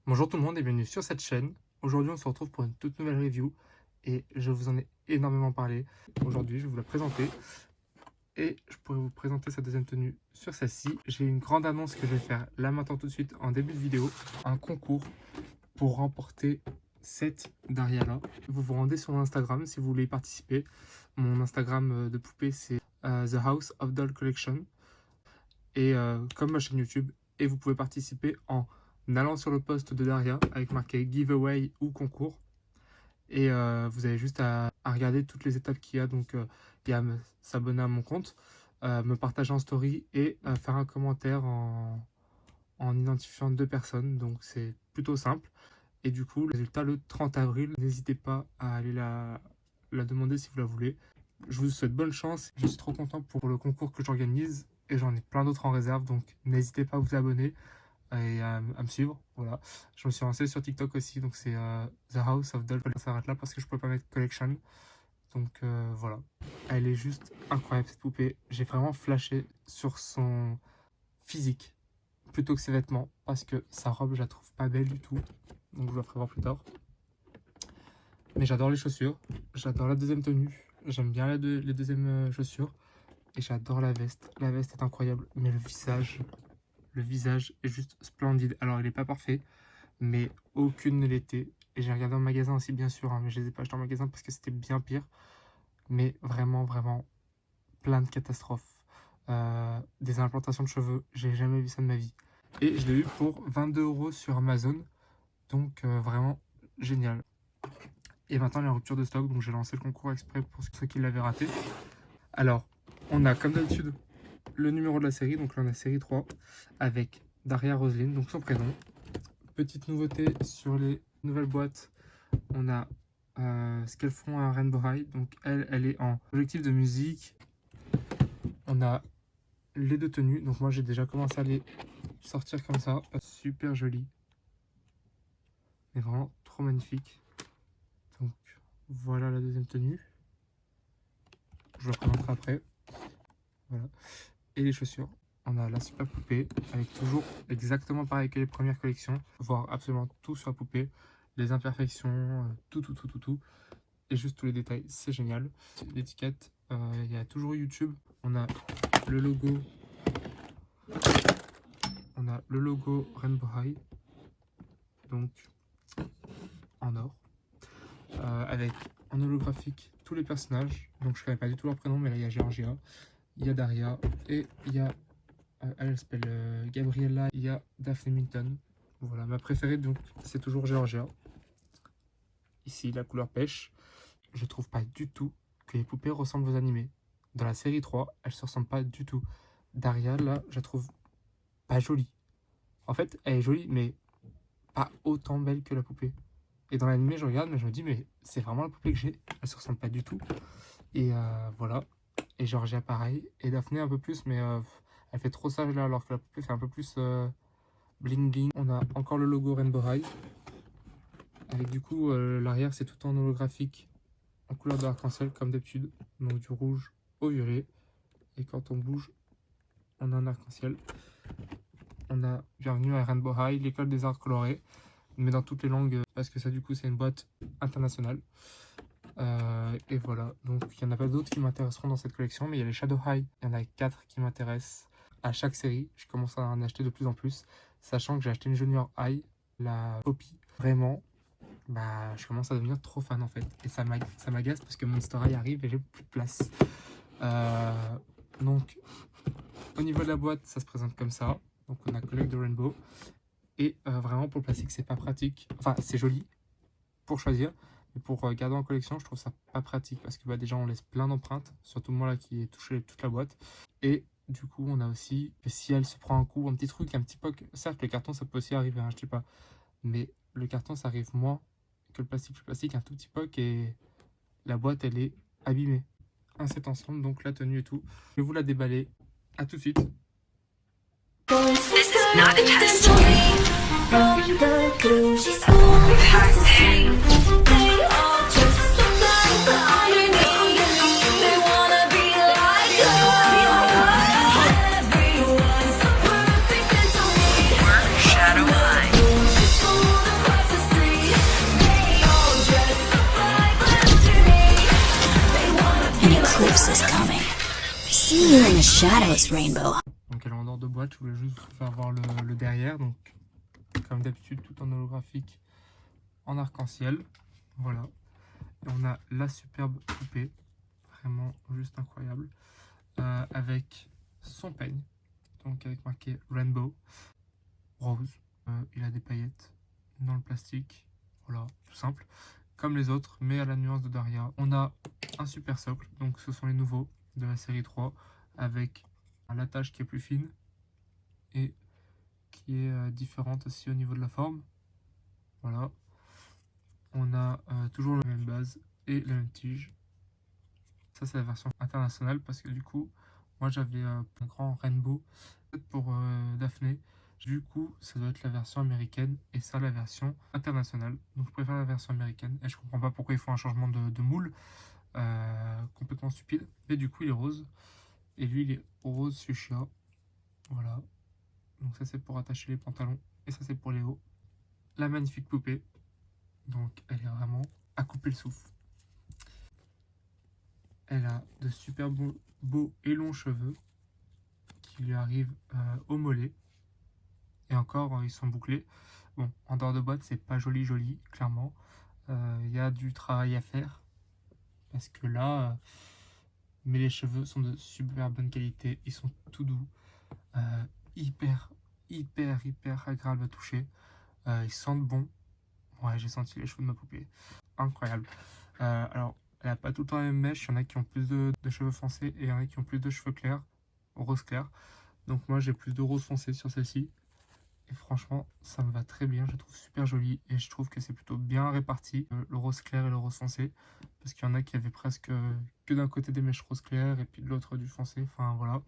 Bonjour tout le monde et bienvenue sur cette chaîne. Aujourd'hui on se retrouve pour une toute nouvelle review et je vous en ai énormément parlé. Aujourd'hui je vais vous la présenter et je pourrais vous présenter sa deuxième tenue sur celle-ci. J'ai une grande annonce que je vais faire là maintenant tout de suite en début de vidéo. Un concours pour remporter cette Daria là. Vous vous rendez sur mon Instagram si vous voulez y participer. Mon Instagram de poupée c'est The House of Doll Collection et comme ma chaîne YouTube, et vous pouvez participer en allant sur le post de Daria avec marqué giveaway ou concours et vous avez juste à regarder toutes les étapes qu'il y a. Donc il y a s'abonner à mon compte, me partager en story et faire un commentaire en identifiant 2 personnes. Donc c'est plutôt simple et du coup le résultat le 30 avril. N'hésitez pas à aller la demander si vous la voulez. Je vous souhaite bonne chance. Je suis trop content pour le concours que j'organise et j'en ai plein d'autres en réserve, donc n'hésitez pas à vous abonner et à me suivre. Voilà, je me suis lancé sur TikTok aussi, donc c'est The House of Doll. Ça s'arrête là parce que je peux pas mettre collection. Donc voilà, elle est juste incroyable cette poupée. J'ai vraiment flashé sur son physique plutôt que ses vêtements parce que sa robe je la trouve pas belle du tout, donc je la ferai voir plus tard. Mais j'adore les chaussures, j'adore la deuxième tenue, j'aime bien les deuxièmes chaussures et j'adore la veste. La veste est incroyable, mais le visage est juste splendide. Alors il est pas parfait, mais aucune ne l'était. Et j'ai regardé en magasin aussi bien sûr, hein, mais je les ai pas achetés en magasin parce que c'était bien pire. Mais vraiment plein de catastrophes. Des implantations de cheveux, j'ai jamais vu ça de ma vie. Et je l'ai eu pour 22 € sur Amazon, donc vraiment génial. Et maintenant il y a une rupture de stock, donc j'ai lancé le concours exprès pour ceux qui l'avaient raté. Alors on a comme d'habitude le numéro de la série, donc là on a série 3 avec Daria Roslin, donc son prénom. Petite nouveauté sur les nouvelles boîtes, on a ce qu'elles font à Rainbow High, donc elle est en objectif de musique. On a les 2 tenues, donc moi j'ai déjà commencé à les sortir comme ça, super joli, mais vraiment trop magnifique. Donc voilà la deuxième tenue, je la présenterai après. Voilà. Et les chaussures, on a la super poupée avec toujours exactement pareil que les premières collections, voire absolument tout sur la poupée, les imperfections, tout et juste tous les détails, c'est génial. L'étiquette, il y a toujours YouTube, on a le logo Rainbow High, donc en or, avec en holographique tous les personnages. Donc je ne connais pas du tout leur prénom, mais là il y a Georgia, il y a Daria et il y a elle s'appelle Gabriella, il y a Daphne Minton. Voilà, ma préférée donc c'est toujours Georgia. Ici la couleur pêche. Je trouve pas du tout que les poupées ressemblent aux animés. Dans la série 3, elles se ressemblent pas du tout. Daria là, je la trouve pas jolie. En fait, elle est jolie mais pas autant belle que la poupée. Et dans l'animé, je regarde mais je me dis mais c'est vraiment la poupée que j'ai. Elle se ressemble pas du tout. Et voilà. Et Georgia pareil, et Daphné un peu plus, mais elle fait trop sage là, alors que la poupée fait un peu plus bling bling. On a encore le logo Rainbow High, avec du coup l'arrière c'est tout en holographique, en couleur de arc-en-ciel comme d'habitude, donc du rouge au violet, et quand on bouge, on a un arc-en-ciel. On a bienvenue à Rainbow High, l'école des arts colorés, mais dans toutes les langues, parce que ça du coup c'est une boîte internationale. Et voilà, donc il n'y en a pas d'autres qui m'intéresseront dans cette collection, mais il y a les Shadow High, il y en a 4 qui m'intéressent. À chaque série, je commence à en acheter de plus en plus, sachant que j'ai acheté une Junior High, la Poppy. Vraiment, je commence à devenir trop fan en fait, et ça m'agace parce que Monster High arrive et j'ai plus de place. Donc, au niveau de la boîte, ça se présente comme ça. Donc on a Collect the Rainbow, et vraiment pour le plastique, c'est pas pratique. Enfin, c'est joli pour choisir. Et pour garder en collection, je trouve ça pas pratique parce que déjà on laisse plein d'empreintes, surtout moi là qui ai touché toute la boîte. Et du coup on a aussi que si elle se prend un coup, un petit truc, un petit poc, certes le carton ça peut aussi arriver, hein, je sais pas, mais le carton ça arrive moins que le plastique. Le plastique un tout petit poc et la boîte elle est abîmée. Un set ensemble, donc la tenue et tout. Je vais vous la déballer, à tout de suite. This is not a test. Shadow High. you in the shadows, Rainbow. Donc elle est en dehors de boîte, je voulais juste vous faire voir le derrière. Donc comme d'habitude, tout en holographique, en arc-en-ciel. Voilà. Et on a la superbe poupée, vraiment juste incroyable, avec son peigne, donc avec marqué Rainbow, rose. Il a des paillettes dans le plastique, voilà, tout simple, comme les autres, mais à la nuance de Daria. On a un super socle, donc ce sont les nouveaux de la série 3, avec l'attache qui est plus fine et qui est différente aussi au niveau de la forme. Voilà. On a toujours la même base et la même tige. Ça, c'est la version internationale parce que du coup, moi j'avais un grand Rainbow pour Daphné. Du coup, ça doit être la version américaine et ça, la version internationale. Donc, je préfère la version américaine et je comprends pas pourquoi ils font un changement de moule complètement stupide. Mais du coup, il est rose et lui, il est rose fuchsia. Voilà. Donc, ça, c'est pour attacher les pantalons et ça, c'est pour les hauts. La magnifique poupée. Donc, elle est vraiment à couper le souffle. Elle a de super beaux et longs cheveux qui lui arrivent au mollet. Et encore, ils sont bouclés. Bon, en dehors de boîte, c'est pas joli, clairement. Il y a du travail à faire. Parce que là, mais les cheveux sont de super bonne qualité. Ils sont tout doux. Hyper agréable à toucher. Ils sentent bon. Ouais, j'ai senti les cheveux de ma poupée. Incroyable. Alors, elle n'a pas tout le temps la même mèche. Il y en a qui ont plus de cheveux foncés et il y en a qui ont plus de cheveux clairs, rose clair. Donc moi, j'ai plus de rose foncé sur celle-ci. Et franchement, ça me va très bien. Je la trouve super jolie et je trouve que c'est plutôt bien réparti, le rose clair et le rose foncé. Parce qu'il y en a qui avaient presque que d'un côté des mèches rose clair et puis de l'autre du foncé. Enfin, voilà.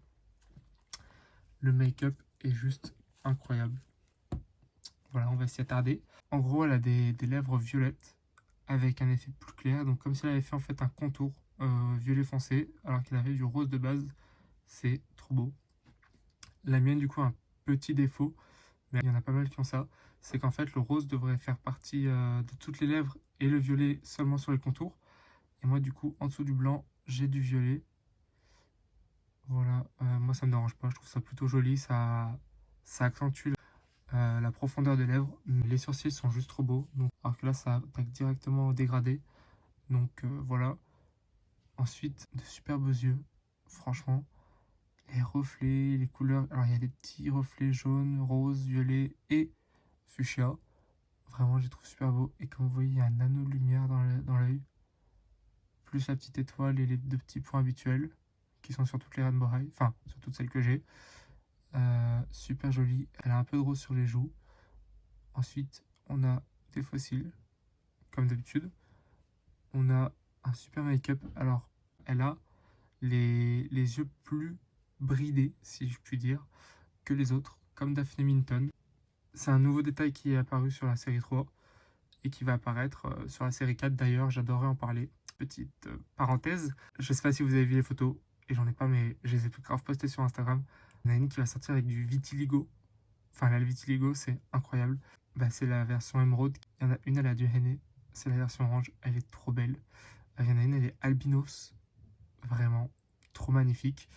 Le make-up est juste incroyable. Voilà, on va s'y attarder. En gros, elle a des lèvres violettes avec un effet plus clair. Donc comme si elle avait fait en fait un contour violet foncé alors qu'elle avait du rose de base. C'est trop beau. La mienne, du coup, a un petit défaut, mais il y en a pas mal qui ont ça. C'est qu'en fait, le rose devrait faire partie de toutes les lèvres et le violet seulement sur les contours. Et moi, du coup, en dessous du blanc, j'ai du violet. Voilà, moi, ça me dérange pas. Je trouve ça plutôt joli. Ça accentue la profondeur des lèvres. Les sourcils sont juste trop beaux. Donc, alors que là, ça attaque directement au dégradé. Donc, voilà. Ensuite, de super beaux yeux. Franchement, les reflets, les couleurs. Alors, il y a des petits reflets jaunes, roses, violets et fuchsia. Vraiment, je les trouve super beaux. Et comme vous voyez, il y a un anneau de lumière dans l'œil. Plus la petite étoile et les deux petits points habituels qui sont sur toutes les Rainbow High. Enfin, sur toutes celles que j'ai. Super jolie. Elle a un peu de rose sur les joues. Ensuite, on a des fossiles, comme d'habitude. On a un super make-up. Alors, elle a les yeux plus bridés, si je puis dire, que les autres, comme Daphné Minton. C'est un nouveau détail qui est apparu sur la série 3 et qui va apparaître sur la série 4. D'ailleurs, j'adorerais en parler. Petite parenthèse, je sais pas si vous avez vu les photos, et j'en ai pas, mais je les ai grave postées sur Instagram. Il y en a une qui va sortir avec du vitiligo. Enfin, là, le vitiligo, c'est incroyable. Bah, c'est la version émeraude. Il y en a une, elle a du henné. C'est la version orange. Elle est trop belle. Il y en a une, elle est albinos. Vraiment trop magnifique.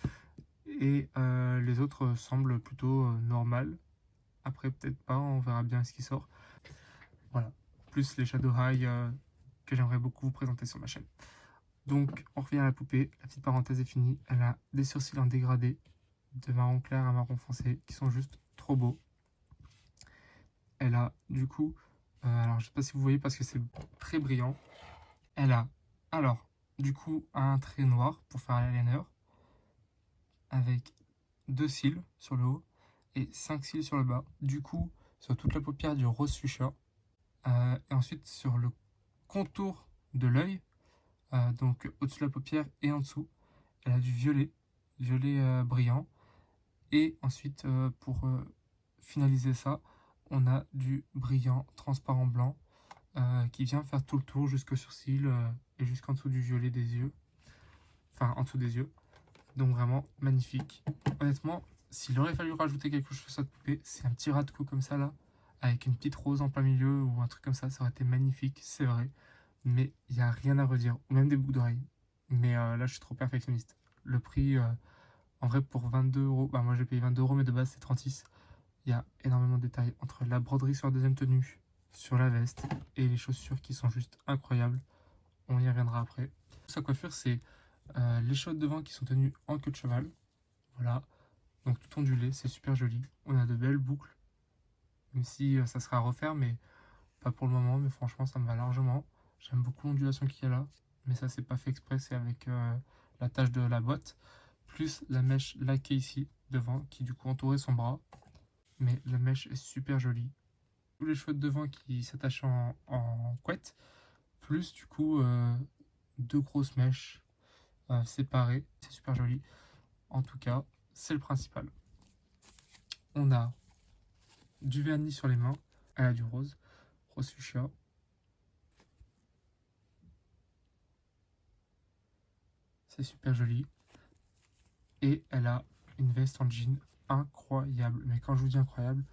Et les autres semblent plutôt normales. Après, peut-être pas. On verra bien ce qui sort. Voilà. Plus les Shadow High que j'aimerais beaucoup vous présenter sur ma chaîne. Donc, on revient à la poupée. La petite parenthèse est finie. Elle a des sourcils en dégradé, de marron clair à marron foncé, qui sont juste trop beaux. Elle a, du coup, alors je sais pas si vous voyez parce que c'est très brillant. Elle a, alors, du coup, un trait noir pour faire l'eyeliner, avec 2 cils sur le haut et 5 cils sur le bas. Du coup, sur toute la paupière du rose fuchsia. Et ensuite, sur le contour de l'œil, donc au-dessus de la paupière et en dessous, elle a du violet, brillant. Et ensuite, pour finaliser ça, on a du brillant transparent blanc qui vient faire tout le tour jusqu'au sourcil et jusqu'en dessous du violet des yeux. Enfin, en dessous des yeux. Donc vraiment magnifique. Honnêtement, s'il aurait fallu rajouter quelque chose sur cette poupée, c'est un petit ras de cou comme ça là, avec une petite rose en plein milieu ou un truc comme ça aurait été magnifique, c'est vrai. Mais il n'y a rien à redire, ou même des boucles d'oreilles. Mais là, je suis trop perfectionniste. Le prix, En vrai, pour 22 €, bah moi j'ai payé 22 €, mais de base c'est 36. Il y a énormément de détails entre la broderie sur la deuxième tenue, sur la veste et les chaussures qui sont juste incroyables. On y reviendra après. Sa coiffure, c'est les cheveux de devant qui sont tenus en queue de cheval. Voilà, donc tout ondulé, c'est super joli. On a de belles boucles, même si ça sera à refaire, mais pas pour le moment. Mais franchement, ça me va largement. J'aime beaucoup l'ondulation qu'il y a là, mais ça, c'est pas fait exprès, c'est avec la tache de la boîte, plus la mèche laquée ici, devant, qui du coup entourait son bras. Mais la mèche est super jolie. Tous les cheveux de devant qui s'attachent en couette, plus du coup deux grosses mèches séparées. C'est super joli. En tout cas, c'est le principal. On a du vernis sur les mains. Elle a du rose. Rose fuchsia. C'est super joli. Et elle a une veste en jean incroyable. Mais quand je vous dis incroyable,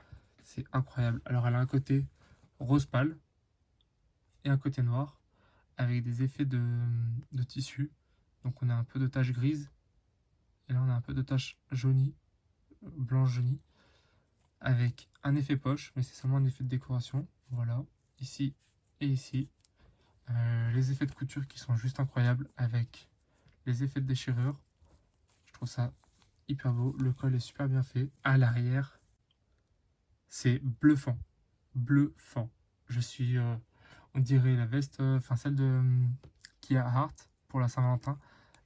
c'est incroyable. Alors elle a un côté rose pâle et un côté noir avec des effets de tissu. Donc on a un peu de taches grises. Et là on a un peu de taches jaunies, blanche jaunie, avec un effet poche, mais c'est seulement un effet de décoration. Voilà, ici et ici. Les effets de couture qui sont juste incroyables avec les effets de déchirure. Je trouve ça hyper beau. Le col est super bien fait. À l'arrière, c'est bluffant. Bluffant. Je suis, on dirait la veste, enfin celle de Kia Hart pour la Saint-Valentin.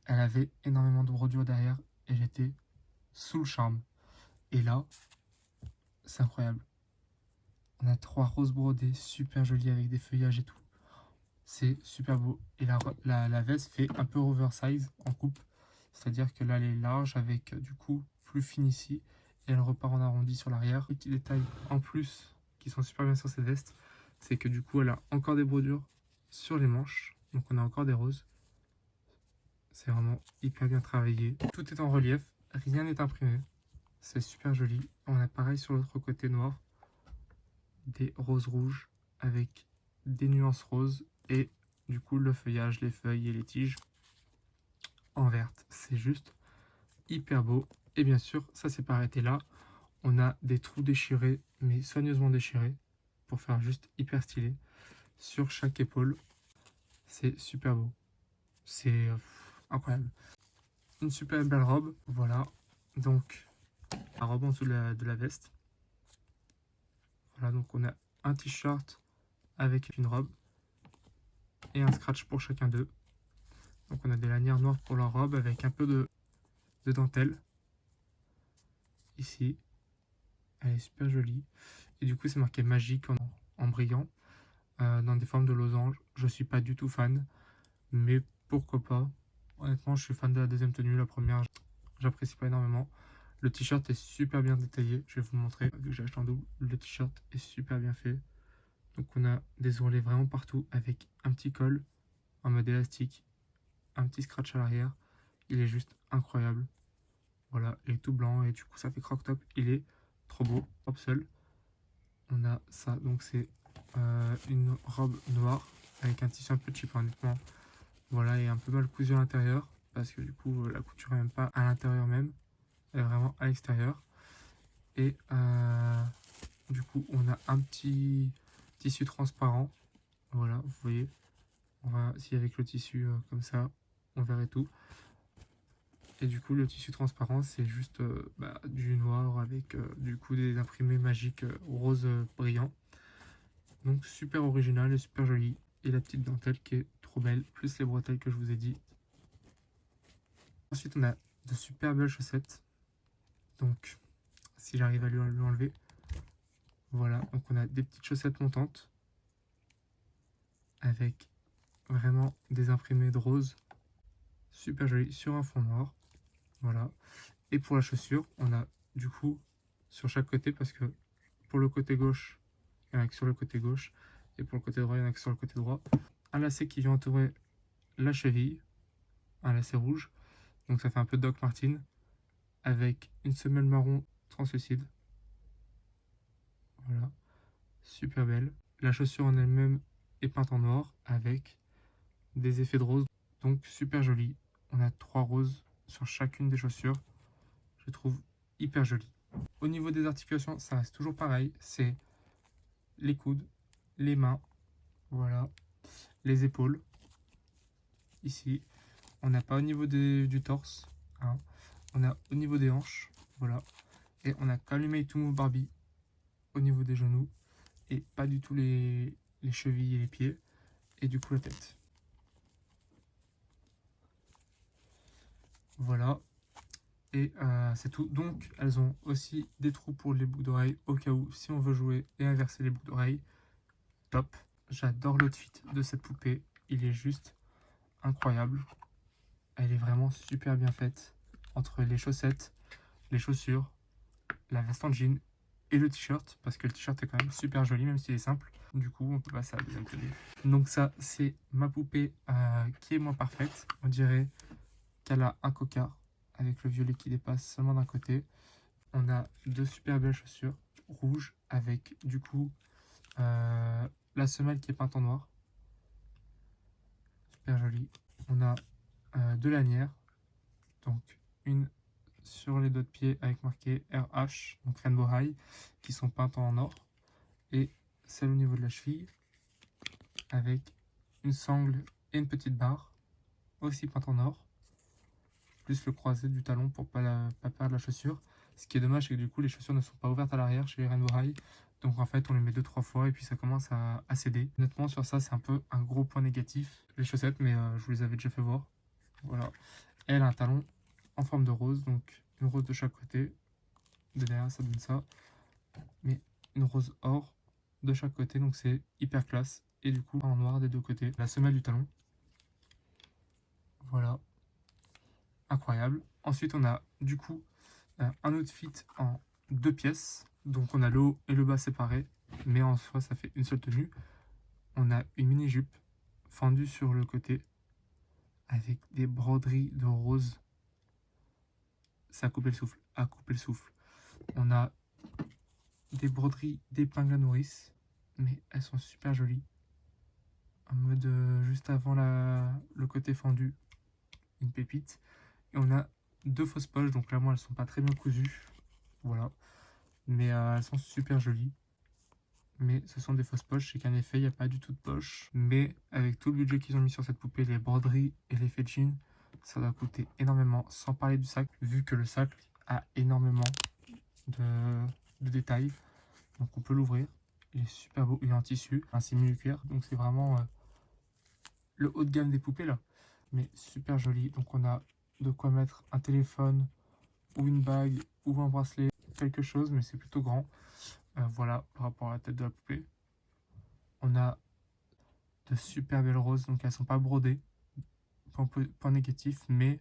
Elle avait énormément de brodure derrière et j'étais sous le charme. Et là, c'est incroyable. On a 3 roses brodées super jolies avec des feuillages et tout. C'est super beau. Et la veste fait un peu oversize en coupe. C'est-à-dire que là, elle est large avec du coup plus fine ici. Et elle repart en arrondi sur l'arrière. Petit détail en plus qui sont super bien sur cette veste, c'est que du coup, elle a encore des brodures sur les manches. Donc on a encore des roses. C'est vraiment hyper bien travaillé. Tout est en relief. Rien n'est imprimé. C'est super joli. On a pareil sur l'autre côté noir. Des roses rouges avec des nuances roses et du coup le feuillage, les feuilles et les tiges en verte. C'est juste hyper beau. Et bien sûr, ça s'est pas arrêté là. On a des trous déchirés, mais soigneusement déchirés, pour faire juste hyper stylé. Sur chaque épaule, c'est super beau. C'est incroyable. Une super belle robe, voilà. Donc, la robe en dessous de la veste. Voilà, donc on a un t-shirt avec une robe et un scratch pour chacun d'eux. Donc on a des lanières noires pour la robe avec un peu de dentelle. Ici, elle est super jolie. Et du coup c'est marqué magique en brillant dans des formes de losange. Je suis pas du tout fan, mais pourquoi pas. Honnêtement je suis fan de la deuxième tenue, la première j'apprécie pas énormément. Le t-shirt est super bien détaillé, je vais vous montrer, vu que j'ai acheté en double, le t-shirt est super bien fait. Donc on a des ourlets vraiment partout avec un petit col en mode élastique, un petit scratch à l'arrière. Il est juste incroyable. Voilà, il est tout blanc et du coup ça fait croc top. Il est trop beau. Hop seul. On a ça, donc c'est une robe noire avec un tissu un peu cheap honnêtement. Voilà, et un peu mal cousu à l'intérieur parce que du coup la couture est même pas à l'intérieur même. Elle est vraiment à l'extérieur. Et du coup on a un petit tissu transparent. Voilà, vous voyez. On va, si avec le tissu comme ça, on verrait tout. Et du coup, le tissu transparent, c'est juste du noir avec du coup des imprimés magiques rose brillant. Donc super original et super joli. Et la petite dentelle qui est trop belle, plus les bretelles que je vous ai dit. Ensuite, on a de super belles chaussettes. Donc, si j'arrive à lui enlever. Voilà, donc on a des petites chaussettes montantes. Avec vraiment des imprimés de rose. Super joli sur un fond noir. Voilà. Et pour la chaussure, on a du coup sur chaque côté, parce que pour le côté gauche, il y en a que sur le côté gauche, et pour le côté droit, il y en a que sur le côté droit. Un lacet qui vient entourer la cheville, un lacet rouge, donc ça fait un peu Doc Martin, avec une semelle marron translucide. Voilà, super belle. La chaussure en elle-même est peinte en noir, avec des effets de rose, donc super jolie. On a 3 roses sur chacune des chaussures. je trouve hyper joli. Au niveau des articulations, ça reste toujours pareil, c'est les coudes, les mains, voilà, les épaules, ici. On n'a pas au niveau du torse, hein. On a au niveau des hanches, voilà. Et on a comme les Made to Move Barbie au niveau des genoux et pas du tout les chevilles et les pieds et du coup la tête. Voilà. Et c'est tout. Donc elles ont aussi des trous pour les boucles d'oreilles au cas où si on veut jouer et inverser les boucles d'oreilles. Top. J'adore l'outfit de cette poupée. Il est juste incroyable. Elle est vraiment super bien faite. Entre les chaussettes, les chaussures, la veste en jean et le t-shirt. Parce que le t-shirt est quand même super joli même s'il est simple. Du coup on peut passer à la deuxième tenue. Donc ça c'est ma poupée qui est moins parfaite. On dirait qu'elle a un cocard avec le violet qui dépasse seulement d'un côté. On a deux super belles chaussures rouges avec du coup la semelle qui est peinte en noir. Super jolie. On a deux lanières. Donc une sur les doigts de pied avec marqué RH, donc Rainbow High, qui sont peintes en or. Et celle au niveau de la cheville avec une sangle et une petite barre aussi peinte en or. Plus le croisé du talon pour pas perdre la chaussure. Ce qui est dommage, c'est que du coup les chaussures ne sont pas ouvertes à l'arrière chez les Rainbow High. Donc en fait on les met 2-3 fois et puis ça commence à céder. Honnêtement sur ça c'est un peu un gros point négatif. Les chaussettes, mais je vous les avais déjà fait voir. Voilà. Elle a un talon en forme de rose, donc une rose de chaque côté. De derrière ça donne ça. Mais une rose or de chaque côté, donc c'est hyper classe. Et du coup en noir des deux côtés. La semelle du talon. Voilà. Incroyable. Ensuite on a du coup un outfit en deux pièces. Donc on a le haut et le bas séparés. Mais en soi ça fait une seule tenue. On a une mini-jupe fendue sur le côté. Avec des broderies de rose. Ça a coupé le souffle. À couper le souffle. On a des broderies d'épingles à nourrice. Mais elles sont super jolies. En mode juste avant le côté fendu. Une pépite. Et on a deux fausses poches. Donc là, moi, elles sont pas très bien cousues. Voilà. Mais elles sont super jolies. Mais ce sont des fausses poches. C'est qu'en effet, il n'y a pas du tout de poche. Mais avec tout le budget qu'ils ont mis sur cette poupée, les broderies et l'effet jean, ça doit coûter énormément. Sans parler du sac, vu que le sac a énormément de détails. Donc on peut l'ouvrir. Il est super beau. Il est en tissu, un simili-cuir. Donc c'est vraiment le haut de gamme des poupées là. Mais super joli. Donc on a de quoi mettre un téléphone ou une bague ou un bracelet. Quelque chose, mais c'est plutôt grand. Voilà, par rapport à la tête de la poupée. On a de super belles roses. Donc elles sont pas brodées. Point négatif, mais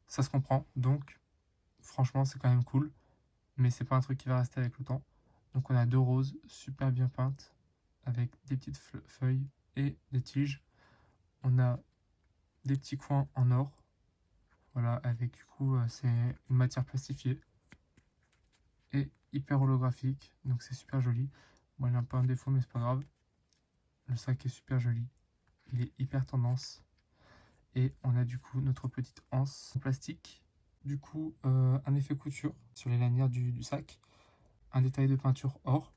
ça se comprend. Donc franchement c'est quand même cool. Mais c'est pas un truc qui va rester avec le temps. Donc on a deux roses super bien peintes avec des petites feuilles et des tiges. On a des petits coins en or. Voilà, avec du coup c'est une matière plastifiée et hyper holographique. Donc c'est super joli. Bon, il a un peu un défaut mais c'est pas grave. Le sac est super joli. Il est hyper tendance. Et on a du coup notre petite anse en plastique. Du coup un effet couture sur les lanières du sac. Un détail de peinture or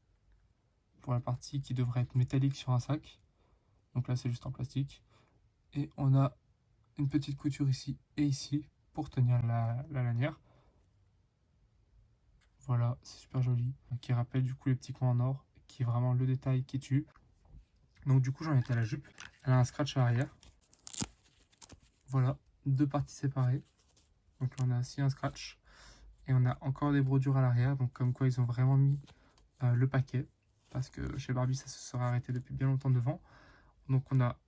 pour la partie qui devrait être métallique sur un sac. Donc là c'est juste en plastique. Et on a une petite couture ici et ici pour tenir la lanière. Voilà, c'est super joli. Qui rappelle du coup les petits coins en or, qui est vraiment le détail qui tue. Donc du coup j'en étais à la jupe. Elle a un scratch à l'arrière. Voilà, deux parties séparées. Donc là on a aussi un scratch. Et on a encore des brodures à l'arrière. Donc comme quoi ils ont vraiment mis le paquet. Parce que chez Barbie ça se serait arrêté depuis bien longtemps devant. Donc on a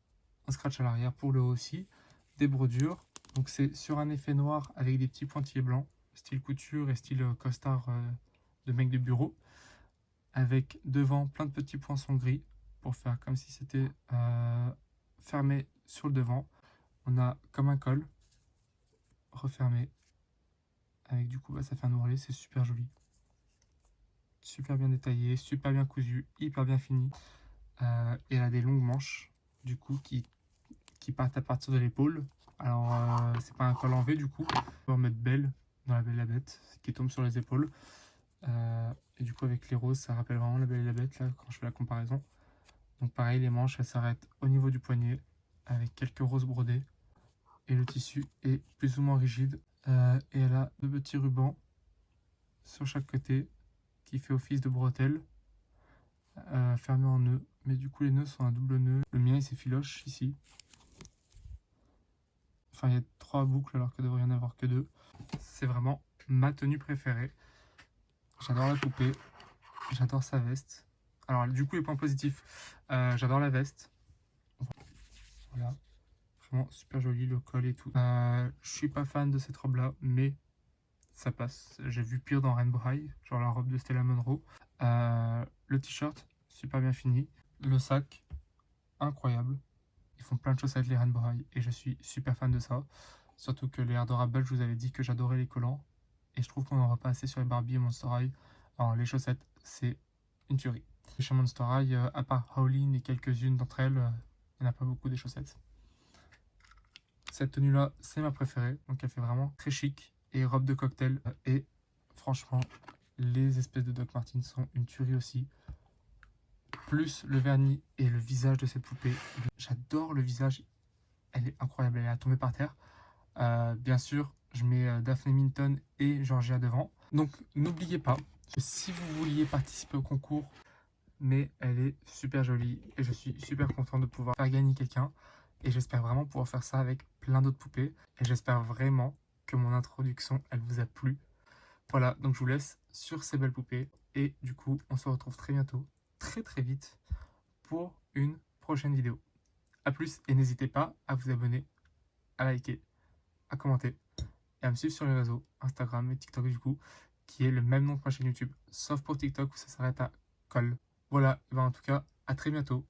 un scratch à l'arrière pour le haut aussi. Des brodures. Donc c'est sur un effet noir avec des petits pointillés blancs. Style couture et style costard de mec de bureau. Avec devant plein de petits poinçons gris. Pour faire comme si c'était fermé sur le devant. On a comme un col. Refermé. Avec du coup bah, ça fait un ourlet. C'est super joli. Super bien détaillé. Super bien cousu. Hyper bien fini. Et elle a des longues manches. Du coup qui partent à partir de l'épaule. Alors c'est pas un col en V du coup. On peut en mettre belle. dans La Belle et la Bête, qui tombe sur les épaules. Et du coup, avec les roses, ça rappelle vraiment La Belle et la Bête, là, quand je fais la comparaison. Donc pareil, les manches, elles s'arrêtent au niveau du poignet, avec quelques roses brodées. Et le tissu est plus ou moins rigide. Et elle a 2 petits rubans sur chaque côté, qui fait office de bretelles, fermées en nœud. Mais du coup, les nœuds sont un double nœud. Le mien, il s'effiloche ici. Enfin, il y a 3 boucles alors qu'il devrait y en avoir que 2. C'est vraiment ma tenue préférée. J'adore la poupée. J'adore sa veste. Alors, du coup, les points positifs. J'adore la veste. Voilà. Vraiment super joli, le col et tout. Je suis pas fan de cette robe-là, mais ça passe. J'ai vu pire dans Rainbow High, genre la robe de Stella Monroe. Le t-shirt, super bien fini. Le sac, incroyable. Ils font plein de chaussettes, les Rainbow High, et je suis super fan de ça. Surtout que les Adorable, je vous avais dit que j'adorais les collants. Et je trouve qu'on n'en aura pas assez sur les Barbie et Monster High. Alors, les chaussettes, c'est une tuerie. Chez Monster High, à part Howlin et quelques-unes d'entre elles, il n'y en a pas beaucoup des chaussettes. Cette tenue-là, c'est ma préférée. Donc, elle fait vraiment très chic. Et robe de cocktail. Et franchement, les espèces de Doc Martens sont une tuerie aussi. Plus le vernis et le visage de cette poupée. J'adore le visage. Elle est incroyable. Elle est à tomber par terre. Bien sûr, je mets Daphne Minton et Georgia devant. Donc, n'oubliez pas que si vous vouliez participer au concours, mais elle est super jolie et je suis super content de pouvoir faire gagner quelqu'un. Et j'espère vraiment pouvoir faire ça avec plein d'autres poupées. Et j'espère vraiment que mon introduction, elle vous a plu. Voilà, donc je vous laisse sur ces belles poupées. Et du coup, on se retrouve très bientôt, très vite, pour une prochaine vidéo. A plus, et n'hésitez pas à vous abonner, à liker, à commenter et à me suivre sur les réseaux, Instagram et TikTok du coup, qui est le même nom que ma chaîne YouTube, sauf pour TikTok où ça s'arrête à col. Voilà, et ben en tout cas, à très bientôt.